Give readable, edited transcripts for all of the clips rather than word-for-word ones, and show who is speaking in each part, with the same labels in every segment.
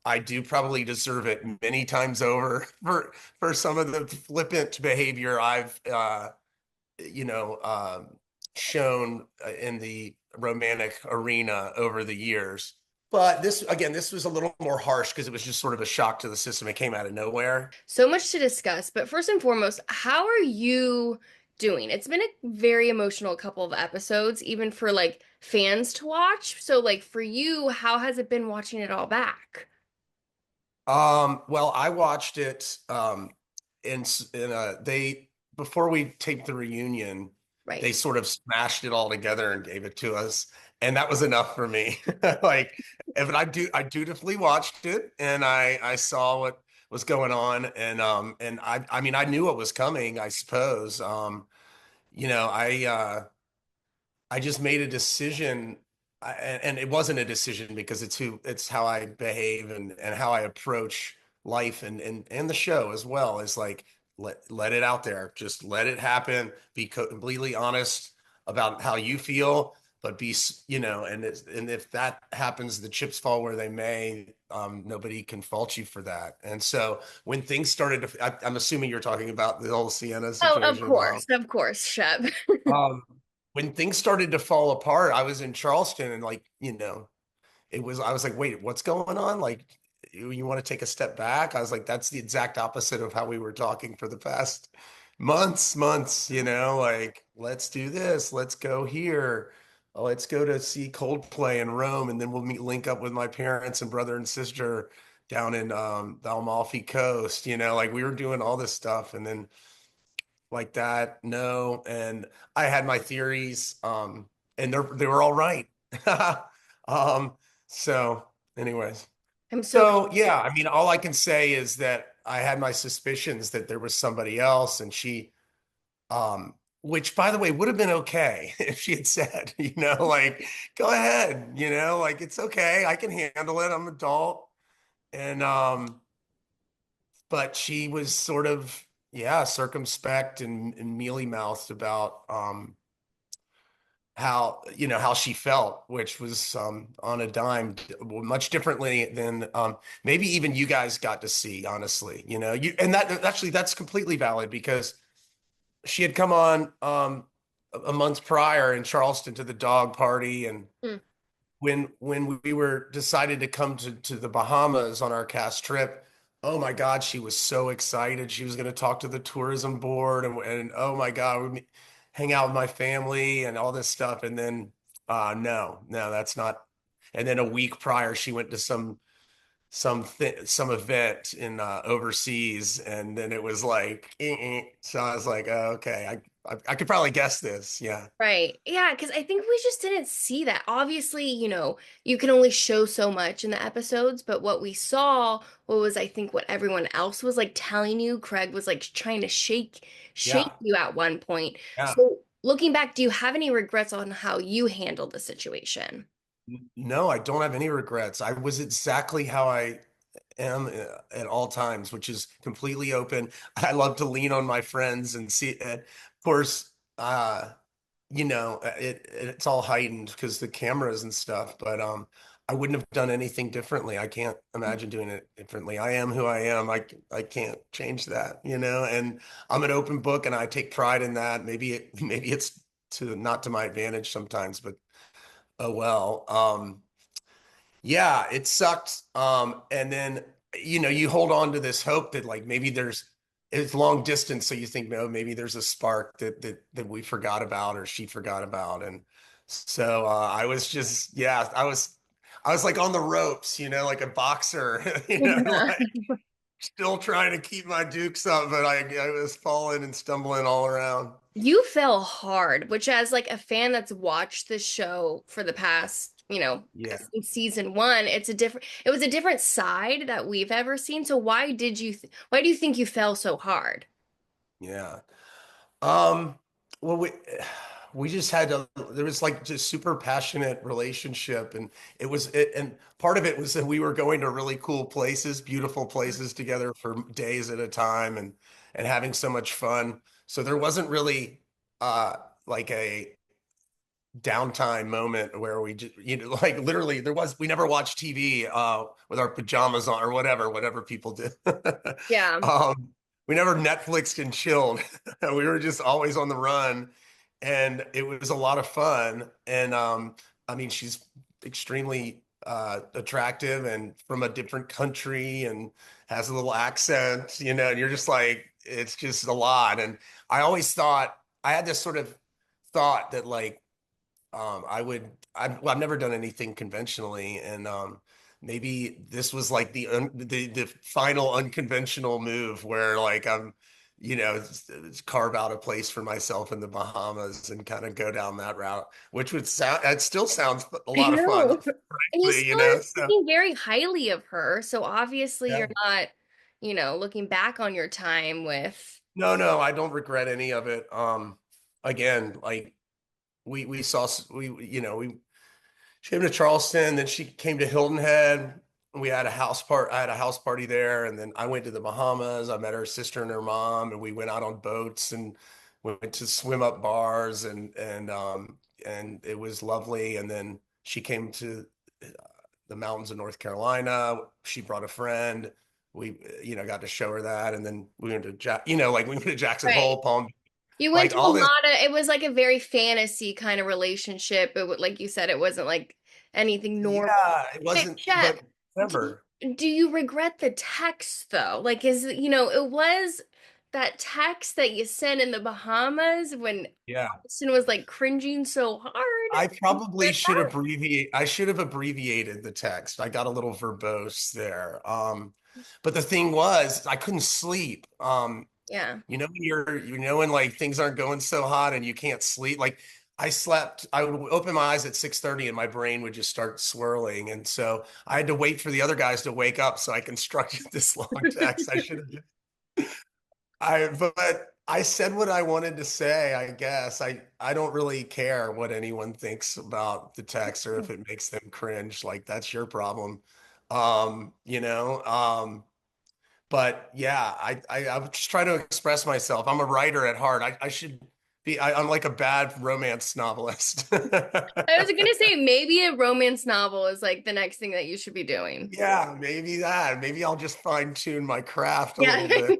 Speaker 1: I do probably deserve it many times over for some of the flippant behavior I've you know, shown in the romantic arena over the years. But this, again, this was a little more harsh because it was just sort of a shock to the system. It came out of nowhere.
Speaker 2: So much to discuss, but first and foremost, how are you doing? It's been a very emotional couple of episodes, even for like fans to watch. So, like for you, how has it been watching it all back?
Speaker 1: Well, I watched it in they before we taped the reunion, they
Speaker 2: Right.
Speaker 1: sort of smashed it all together and gave it to us, and that was enough for me. Like, if I dutifully watched it, and I saw what was going on, and I mean I knew what was coming, I suppose. You know, I just made a decision, and it wasn't a decision because it's how I behave and how I approach life and the show as well. Is like let it out there, just let it happen. Be completely honest about how you feel, but and if that happens, the chips fall where they may. Nobody can fault you for that. And so when things started I'm assuming you're talking about the whole Sienna
Speaker 2: Oh,
Speaker 1: situation.
Speaker 2: of course, Shep.
Speaker 1: Um, when things started to fall apart, I was in Charleston and I was like, wait, what's going on? Like, you want to take a step back? I was like, that's the exact opposite of how we were talking for the past months, like, let's do this, let's go here. Let's go to see Coldplay in Rome, and then we'll link up with my parents and brother and sister down in the Amalfi Coast. Like we were doing all this stuff, and then like that. No. And I had my theories, and they were all right. Um, so anyways.
Speaker 2: I'm so
Speaker 1: So yeah, I mean, all I can say is that I had my suspicions that there was somebody else, and which by the way would have been okay if she had said, like, go ahead, like it's okay, I can handle it, I'm an adult. And but she was sort of, yeah, circumspect and mealy-mouthed about how she felt, which was on a dime, much differently than maybe even you guys got to see, honestly. And that actually that's completely valid because she had come on a month prior in Charleston to the dog party, and
Speaker 2: Mm.
Speaker 1: when we were decided to come to the Bahamas on our cast trip, oh my God, she was so excited. She was going to talk to the tourism board, and oh my God, we hang out with my family and all this stuff. And then, no, that's not. And then a week prior, she went to some event in overseas, and then it was like, so I was like, oh, okay, I could probably guess this, yeah.
Speaker 2: Right. Yeah, because I think we just didn't see that. Obviously, you can only show so much in the episodes, but what we saw, what was I think what everyone else was like telling you, Craig was like trying to shake
Speaker 1: Yeah.
Speaker 2: you at one point.
Speaker 1: Yeah.
Speaker 2: So looking back, do you have any regrets on how you handled the situation?
Speaker 1: No, I don't have any regrets. I was exactly how I am at all times, which is completely open. I love to lean on my friends and see. And of course, it's all heightened because the cameras and stuff. But I wouldn't have done anything differently. I can't imagine doing it differently. I am who I am. I can't change that. And I'm an open book, and I take pride in that. Maybe it's to not to my advantage sometimes, but oh well. Yeah, it sucked. And then, you hold on to this hope that like maybe it's long distance, so you think, no, maybe there's a spark that we forgot about or she forgot about. And so I was just, yeah, I was like on the ropes, like a boxer,
Speaker 2: Yeah.
Speaker 1: like still trying to keep my dukes up, but I was falling and stumbling all around.
Speaker 2: You fell hard, which as like a fan that's watched this show for the past,
Speaker 1: Yeah.
Speaker 2: since season one, it was a different side that we've ever seen. So why do you think you fell so hard?
Speaker 1: Yeah. Um, well, we just had there was like just super passionate relationship, and and part of it was that we were going to really cool places, beautiful places together for days at a time, and having so much fun. So there wasn't really uh like downtime moment where we just, like literally we never watched TV with our pajamas on or whatever people do.
Speaker 2: Yeah.
Speaker 1: Um, we never Netflixed and chilled. We were just always on the run, and it was a lot of fun. And I mean, she's extremely attractive and from a different country and has a little accent, and you're just like, it's just a lot. And I always thought I had this sort of thought that like I've never done anything conventionally, and maybe this was like the final unconventional move where like it's carve out a place for myself in the Bahamas and kind of go down that route, which would sound it still sounds a
Speaker 2: I
Speaker 1: lot of fun,
Speaker 2: know. And you
Speaker 1: frankly,
Speaker 2: still are
Speaker 1: so
Speaker 2: speaking very highly of her. So obviously
Speaker 1: yeah.
Speaker 2: you're not, looking back on your time with.
Speaker 1: No, I don't regret any of it. Again, like we saw we she came to Charleston, then she came to Hilton Head. We had a house part. I had a house party there, and then I went to the Bahamas. I met her sister and her mom, and we went out on boats and went to swim up bars, and it was lovely. And then she came to the mountains of North Carolina. She brought a friend. We, got to show her that, and then we went to like we went to Jackson
Speaker 2: Right.
Speaker 1: Hole, Palm,
Speaker 2: You went
Speaker 1: like
Speaker 2: to a
Speaker 1: all this.
Speaker 2: lot of, it was like a very fantasy kind of relationship. Like you said, it wasn't like anything normal.
Speaker 1: Yeah, it
Speaker 2: But
Speaker 1: wasn't,
Speaker 2: Shep,
Speaker 1: but
Speaker 2: do,
Speaker 1: never.
Speaker 2: do you regret the text though? Like, it was that text that you sent in the Bahamas when
Speaker 1: Yeah.
Speaker 2: Austin was like cringing so hard.
Speaker 1: I
Speaker 2: Do you
Speaker 1: probably
Speaker 2: regret
Speaker 1: should
Speaker 2: that?
Speaker 1: abbreviate. I should have abbreviated the text. I got a little verbose there. But the thing was, I couldn't sleep.
Speaker 2: Yeah.
Speaker 1: When like things aren't going so hot and you can't sleep. Like I slept, I would open my eyes at 6:30 and my brain would just start swirling. And so I had to wait for the other guys to wake up so I constructed this long text. But I said what I wanted to say, I guess. I don't really care what anyone thinks about the text or if it makes them cringe. Like that's your problem. Um, you know, um, but yeah, I'm just trying to express myself. I'm a writer at heart. I should be, I'm like a bad romance novelist.
Speaker 2: I was gonna say maybe a romance novel is like the next thing that you should be doing.
Speaker 1: Yeah, maybe that. Maybe I'll just fine tune my craft a
Speaker 2: Yeah.
Speaker 1: little bit.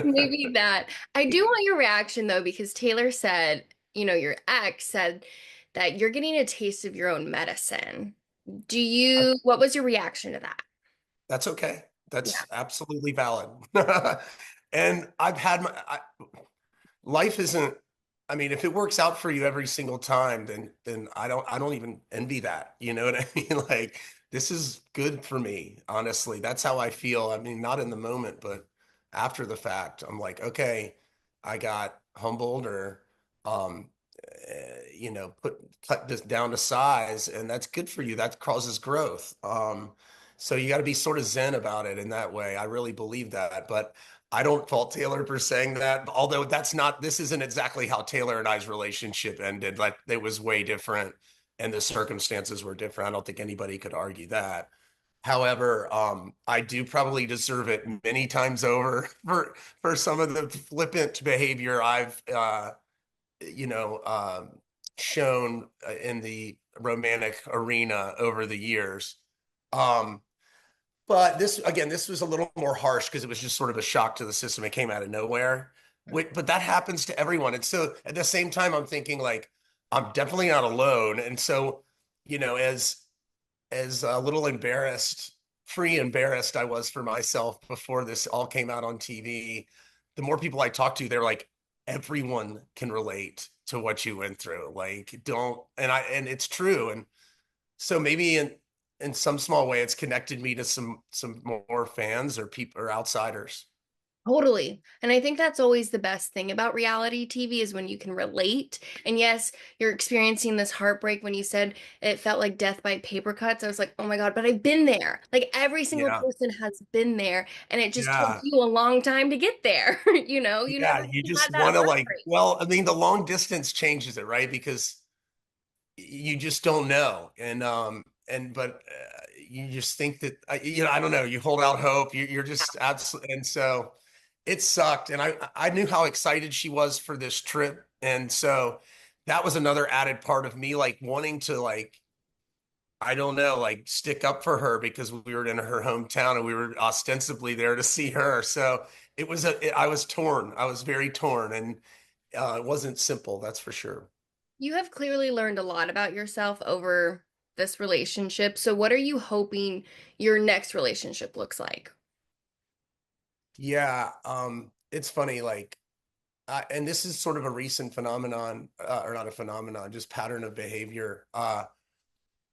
Speaker 2: Maybe that. I do want your reaction though, because Taylor said, your ex said that you're getting a taste of your own medicine. What was your reaction to that?
Speaker 1: That's okay.
Speaker 2: Yeah.
Speaker 1: That's absolutely valid. And I've had life isn't, I mean, if it works out for you every single time, then I don't even envy that. You know what I mean? Like this is good for me, honestly. That's how I feel. I mean, not in the moment, but after the fact, I'm like, okay, I got humbled or um cut this down to size, and that's good for you. That causes growth. So you got to be sort of zen about it in that way. I really believe that, but I don't fault Taylor for saying that, although this isn't exactly how Taylor and I's relationship ended. Like it was way different and the circumstances were different. I don't think anybody could argue that. However, I do probably deserve it many times over for some of the flippant behavior I've you know, shown in the romantic arena over the years. Um, but this was a little more harsh because it was just sort of a shock to the system. It came out of nowhere. But that happens to everyone. And so at the same time, I'm thinking like, I'm definitely not alone. And so, as a little embarrassed I was for myself before this all came out on TV, the more people I talk to, they're like, everyone can relate to what you went through. Like, don't, and it's true. And so maybe in some small way, it's connected me to some more fans or people or outsiders.
Speaker 2: Totally. And I think that's always the best thing about reality TV is when you can relate. And yes, you're experiencing this heartbreak when you said it felt like death by paper cuts. I was like, oh my God, but I've been there. Like every single
Speaker 1: Yeah,
Speaker 2: person has been there. And it just took
Speaker 1: yeah.
Speaker 2: you a long time to get there. You never
Speaker 1: Yeah, you
Speaker 2: really had
Speaker 1: just
Speaker 2: that
Speaker 1: want to like,
Speaker 2: heartbreak.
Speaker 1: well, I mean, the long distance changes it, right? Because you just don't know. But you just think that, I don't know, you hold out hope. You're just absolutely, and so it sucked. And I knew how excited she was for this trip. And so that was another added part of me like wanting to like I don't know, like stick up for her because we were in her hometown and we were ostensibly there to see her. So I was torn. I was very torn, and it wasn't simple, that's for sure.
Speaker 2: You have clearly learned a lot about yourself over this relationship. So, what are you hoping your next relationship looks like?
Speaker 1: Yeah, it's funny, like, and this is sort of a recent phenomenon, or not a phenomenon, just pattern of behavior.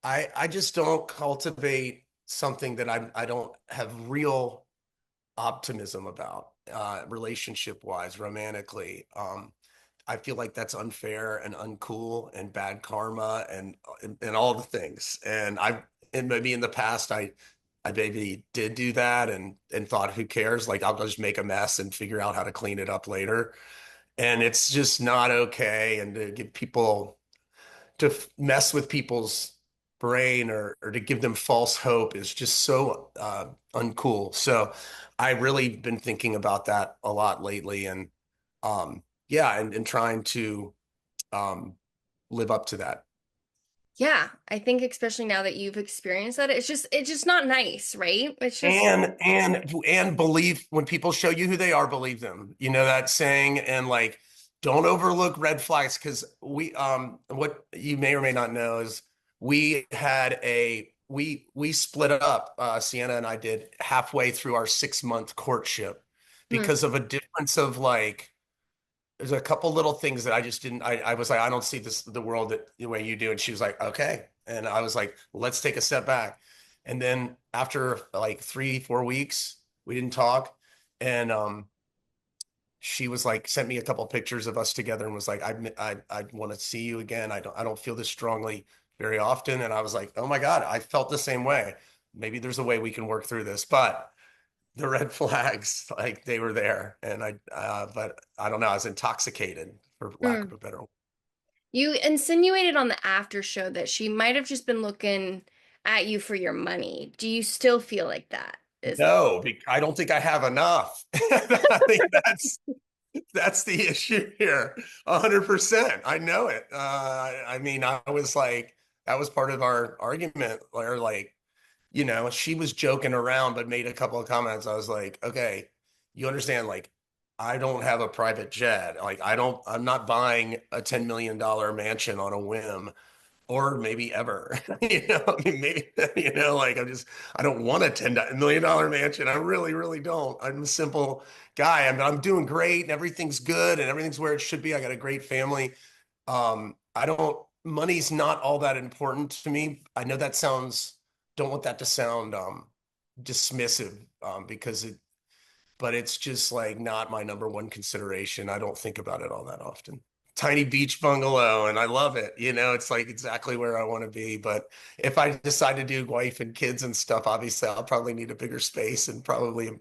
Speaker 1: I just don't cultivate something that I don't have real optimism about, relationship wise, romantically. I feel like that's unfair and uncool and bad karma and all the things. And maybe in the past I maybe did do that and thought, who cares? Like I'll just make a mess and figure out how to clean it up later. And it's just not okay. And to give people to mess with people's brain or to give them false hope is just so uncool. So I really been thinking about that a lot lately, and yeah, and trying to um, live up to that.
Speaker 2: Yeah, I think especially now that you've experienced that, it's just not nice, right? It's just
Speaker 1: And believe when people show you who they are, believe them. You know that saying, and like don't overlook red flags because what you may or may not know is we split up, Sienna and I did halfway through our 6 month courtship
Speaker 2: hmm,
Speaker 1: because of a difference of like there's a couple little things that I just didn't. I was like, I don't see the world the way you do. And she was like, okay. And I was like, let's take a step back. And then after like 3, 4 weeks, we didn't talk. And she was like, sent me a couple of pictures of us together and was like, I want to see you again. I don't feel this strongly very often. And I was like, oh my God, I felt the same way. Maybe there's a way we can work through this. But the red flags, like they were there. And but I don't know, I was intoxicated, for lack
Speaker 2: hmm.
Speaker 1: of a better word.
Speaker 2: You insinuated on the after show that she might have just been looking at you for your money. Do you still feel like that? Is
Speaker 1: No, I don't think I have enough. I think that's the issue here. 100%. I know it. I mean, I was like, that was part of our argument where like, she was joking around, but made a couple of comments. I was like, okay, you understand, like, I don't have a private jet. Like, I'm not buying a $10 million mansion on a whim or maybe ever. I mean, maybe, like I don't want a $10 million mansion. I really, really don't. I'm a simple guy. I'm doing great and everything's good and everything's where it should be. I got a great family. I don't, money's not all that important to me. I know that sounds, don't want that to sound dismissive, because but it's just like not my number one consideration. I don't think about it all that often. Tiny beach bungalow, and I love it. It's like exactly where I want to be. But if I decide to do wife and kids and stuff, obviously I'll probably need a bigger space and probably a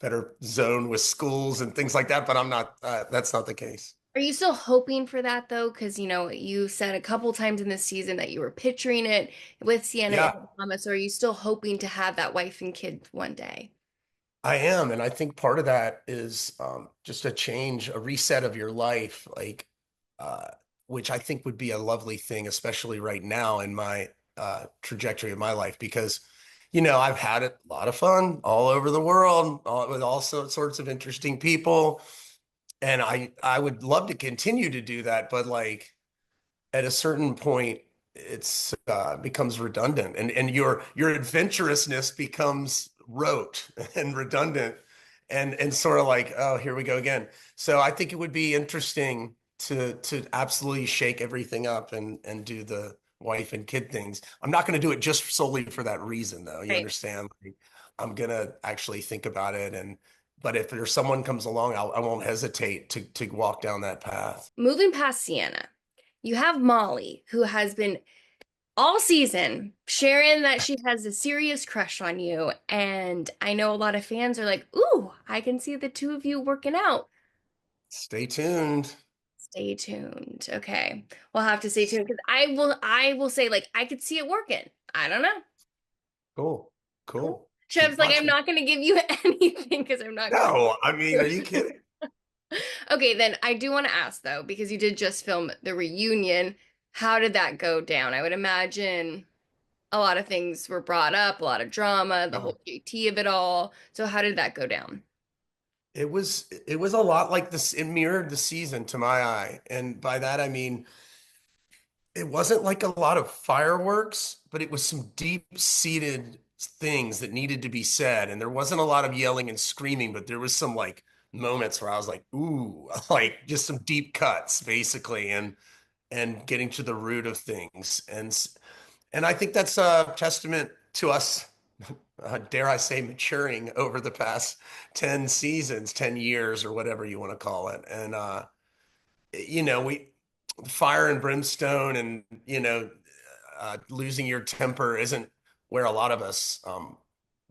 Speaker 1: better zone with schools and things like that. But I'm not, that's not the case.
Speaker 2: Are you still hoping for that though? Because you said a couple times in this season that you were picturing it with Sienna and
Speaker 1: Yeah,
Speaker 2: Mama. So are you still hoping to have that wife and kid one day?
Speaker 1: I am. And I think part of that is just a change, a reset of your life, like, uh, which I think would be a lovely thing, especially right now in my trajectory of my life, because, I've had a lot of fun all over the world, with all sorts of interesting people. And I would love to continue to do that. But like, at a certain point it's becomes redundant, and your adventurousness becomes rote and redundant, and sort of like, oh, here we go again. So I think it would be interesting to absolutely shake everything up and do the wife and kid things. I'm not going to do it just solely for that reason, though. You
Speaker 2: Right.
Speaker 1: understand? Like, I'm gonna actually think about it, and but if there's someone comes along, I won't hesitate to walk down that path.
Speaker 2: Moving past Sienna, you have Molly, who has been all season sharing that she has a serious crush on you. And I know a lot of fans are like, ooh, I can see the two of you working out.
Speaker 1: Stay tuned.
Speaker 2: Stay tuned. Okay. We'll have to stay tuned because I will say, like, I could see it working. I don't know.
Speaker 1: Cool.
Speaker 2: Cool.
Speaker 1: Cool.
Speaker 2: Chev's
Speaker 1: Keep
Speaker 2: like, I'm
Speaker 1: watching.
Speaker 2: not going to give you anything because I'm not going
Speaker 1: No, I mean, are you
Speaker 2: to.
Speaker 1: kidding?
Speaker 2: Okay, then I do want to ask though, because you did just film the reunion. How did that go down? I would imagine a lot of things were brought up, a lot of drama, the whole JT of it all. So how did that go down?
Speaker 1: It was a lot like this. It mirrored the season to my eye. And by that I mean it wasn't like a lot of fireworks, but it was some deep-seated things that needed to be said. And there wasn't a lot of yelling and screaming, but there was some like moments where I was like, ooh, like just some deep cuts basically and getting to the root of things. And I think that's a testament to us, dare I say, maturing over the past 10 seasons, 10 years, or whatever you want to call it. And we fire and brimstone and losing your temper isn't where a lot of us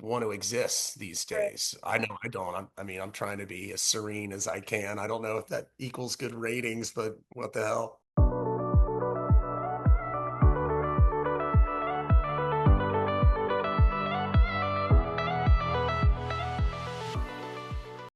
Speaker 1: want to exist these days. I know I don't. I mean, I'm trying to be as serene as I can. I don't know if that equals good ratings, but what the hell?